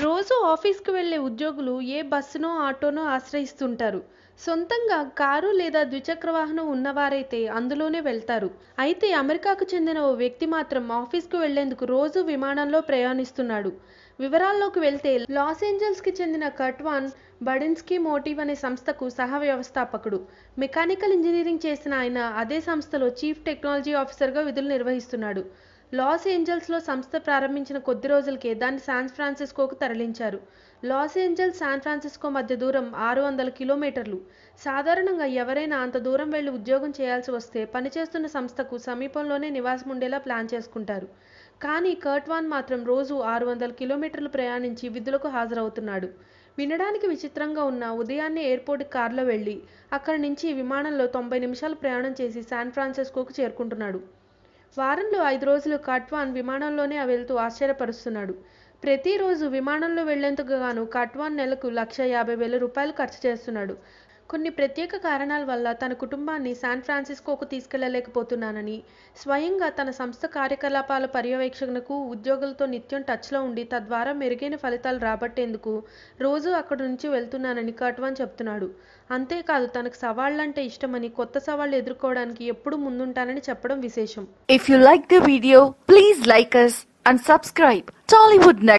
రోజు ఆఫీస్‌కి వెళ్లే ఉద్యోగులు ఏ బస్సునో, ఆటోనో ఆశ్రయిస్తుంటారు. సొంతంగా కారు లేదా ద్విచక్ర వాహనం ఉన్నవారైతే అందులోనే వెళ్తారు. అయితే అమెరికాకు చెందిన ఓ వ్యక్తి మాత్రం ఆఫీస్‌కు వెళ్లేందుకు రోజూ విమానంలో ప్రయాణిస్తున్నాడు. వివరాల్లోకి వెళ్తే లాస్ ఏంజల్స్‌కి చెందిన కర్ట్ వాన్ బడిన్స్కీ మోటివ్ అనే సంస్థకు సహ వ్యవస్థాపకుడు. మెకానికల్ ఇంజనీరింగ్ చేసిన ఆయన అదే సంస్థలో చీఫ్ టెక్నాలజీ ఆఫీసర్‌గా విధులు నిర్వహిస్తున్నాడు. లాస్ ఏంజల్స్లో సంస్థ ప్రారంభించిన కొద్ది రోజులకే దాన్ని శాన్ ఫ్రాన్సిస్కోకు తరలించారు. లాస్ ఏంజల్స్ శాన్ ఫ్రాన్సిస్కో మధ్య దూరం 600 కిలోమీటర్లు. సాధారణంగా ఎవరైనా అంత దూరం వెళ్లి ఉద్యోగం చేయాల్సి వస్తే పనిచేస్తున్న సంస్థకు సమీపంలోనే నివాసం ఉండేలా ప్లాన్ చేసుకుంటారు. కానీ కర్ట్ వాన్ మాత్రం రోజు 600 కిలోమీటర్లు ప్రయాణించి విధులకు హాజరవుతున్నాడు. వినడానికి విచిత్రంగా ఉన్నా ఉదయాన్నే ఎయిర్పోర్ట్కి కారులో వెళ్లి అక్కడి నుంచి విమానంలో 90 నిమిషాలు ప్రయాణం చేసి శాన్ ఫ్రాన్సిస్కోకు చేరుకుంటున్నాడు. వారంలో 5 రోజులు కర్ట్ వాన్ విమానంలోనే వెళ్తూ ఆశ్చర్యపరుస్తున్నాడు. ప్రతిరోజు విమానంలో వెళ్లేందుకు గాను కర్ట్ వాన్ నెలకు ₹150,000 ఖర్చు చేస్తున్నాడు. కొన్ని ప్రత్యేక కారణాల వల్ల తన కుటుంబాన్ని శాన్ ఫ్రాన్సిస్కోకు తీసుకెళ్లలేకపోతున్నానని, స్వయంగా తన సంస్థ కార్యకలాపాల పర్యవేక్షణకు ఉద్యోగులతో నిత్యం టచ్లో ఉండి తద్వారా మెరుగైన ఫలితాలు రాబట్టేందుకు రోజూ అక్కడి నుంచి వెళ్తున్నానని కర్ట్ వాన్ చెప్తున్నాడు. అంతేకాదు తనకు సవాళ్లంటే ఇష్టమని, కొత్త సవాళ్లు ఎదుర్కోవడానికి ఎప్పుడూ ముందుంటానని చెప్పడం విశేషం. If you like the video, please like us and subscribe. Tollywood Next.